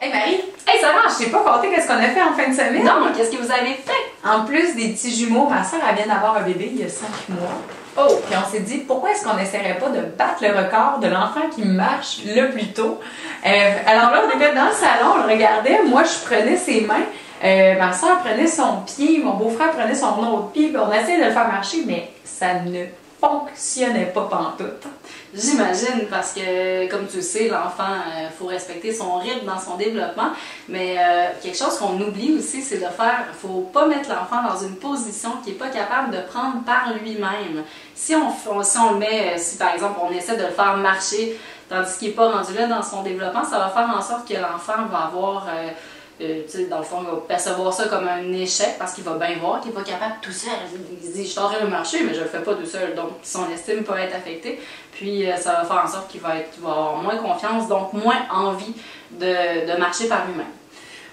Hey Marie! Hey Sarah! Je t'ai pas conté qu'est-ce qu'on a fait en fin de semaine? Non, qu'est-ce que vous avez fait? En plus des petits jumeaux, ma soeur vient d'avoir un bébé il y a 5 mois. Oh! Puis on s'est dit, pourquoi est-ce qu'on n'essaierait pas de battre le record de l'enfant qui marche le plus tôt? Alors là, on était dans le salon, on le regardait, moi je prenais ses mains, ma soeur prenait son pied, mon beau-frère prenait son autre pied, puis on essayait de le faire marcher, mais ça ne fonctionnait pas pantoute. J'imagine, parce que, comme tu le sais, l'enfant, il faut respecter son rythme dans son développement, mais quelque chose qu'on oublie aussi, c'est de faire, il ne faut pas mettre l'enfant dans une position qu'il n'est pas capable de prendre par lui-même. Si on le met, si par exemple on essaie de le faire marcher, tandis qu'il n'est pas rendu là dans son développement, ça va faire en sorte que l'enfant va avoir... dans le fond, il va percevoir ça comme un échec parce qu'il va bien voir qu'il n'est pas capable tout seul. Il se dit, je suis en train de marcher, mais je ne le fais pas tout seul. Donc, son estime peut être affectée. Puis, ça va faire en sorte qu'il va avoir moins confiance, donc moins envie de marcher par lui-même.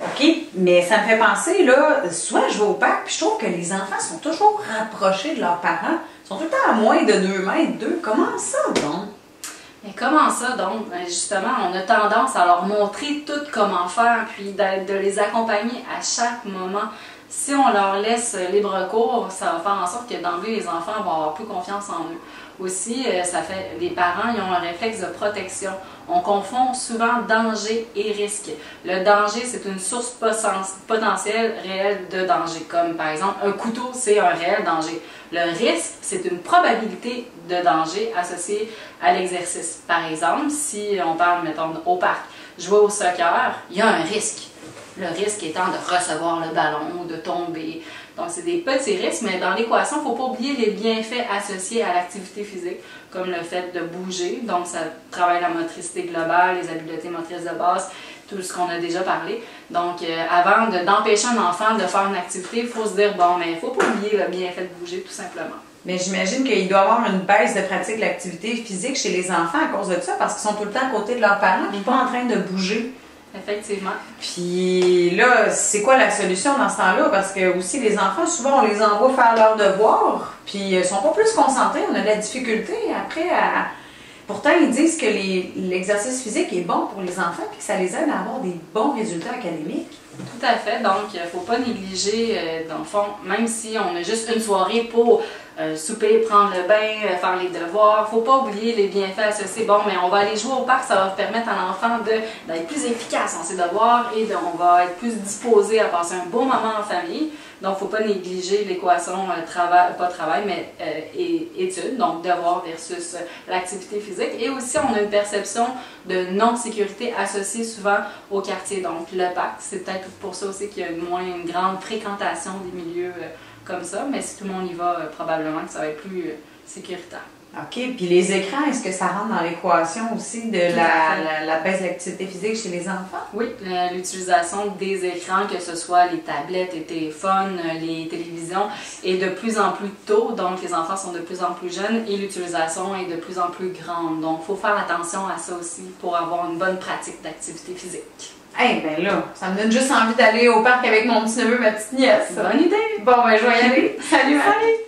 OK, mais ça me fait penser, là, soit je vais au parc, puis je trouve que les enfants sont toujours rapprochés de leurs parents. Ils sont tout le temps à moins de 2 mètres d'eux. Comment ça, donc? Mais comment ça, donc? Justement, on a tendance à leur montrer tout comment faire, puis de les accompagner à chaque moment. Si on leur laisse libre cours, ça va faire en sorte que d'emblée, les enfants vont avoir plus confiance en eux. Aussi, les parents ils ont un réflexe de protection. On confond souvent danger et risque. Le danger, c'est une source potentielle réelle de danger, comme par exemple un couteau, c'est un réel danger. Le risque, c'est une probabilité de danger associée à l'exercice. Par exemple, si on parle, mettons, au parc, jouer au soccer, il y a un risque. Le risque étant de recevoir le ballon, de tomber. Donc, c'est des petits risques, mais dans l'équation, il ne faut pas oublier les bienfaits associés à l'activité physique, comme le fait de bouger. Donc, ça travaille la motricité globale, les habiletés motrices de base, tout ce qu'on a déjà parlé. Donc, avant d'empêcher un enfant de faire une activité, il faut se dire, bon, mais il ne faut pas oublier le bienfait de bouger, tout simplement. Mais j'imagine qu'il doit y avoir une baisse de pratique de l'activité physique chez les enfants à cause de ça, parce qu'ils sont tout le temps à côté de leurs parents, puis pas en train de bouger. Effectivement. Puis là, c'est quoi la solution dans ce temps-là? Parce que aussi, les enfants, souvent, on les envoie faire leurs devoirs, puis ils sont pas plus concentrés, on a de la difficulté après à... Pourtant, ils disent que l'exercice physique est bon pour les enfants, puis que ça les aide à avoir des bons résultats académiques. Tout à fait. Donc, il ne faut pas négliger, dans le fond, même si on a juste une soirée pour souper, prendre le bain, faire les devoirs, il ne faut pas oublier les bienfaits associés. Bon, mais on va aller jouer au parc, ça va permettre à l'enfant d'être plus efficace dans ses devoirs et on va être plus disposé à passer un beau moment en famille. Donc, il ne faut pas négliger l'équation études, donc devoir versus l'activité physique. Et aussi, on a une perception de non-sécurité associée souvent au quartier. Donc, le parc, c'est peut-être pour ça aussi qu'il y a une grande fréquentation des milieux comme ça. Mais si tout le monde y va, probablement que ça va être plus sécuritaire. OK. Puis les écrans, est-ce que ça rentre dans l'équation aussi de la baisse de l'activité physique chez les enfants? Oui, l'utilisation des écrans, que ce soit les tablettes, les téléphones, les télévisions, est de plus en plus tôt. Donc, les enfants sont de plus en plus jeunes et l'utilisation est de plus en plus grande. Donc, il faut faire attention à ça aussi pour avoir une bonne pratique d'activité physique. Eh bien là, ça me donne juste envie d'aller au parc avec mon petit-neveu, ma petite nièce. Bonne idée! Bon, ben je vais y aller. Salut, Marie!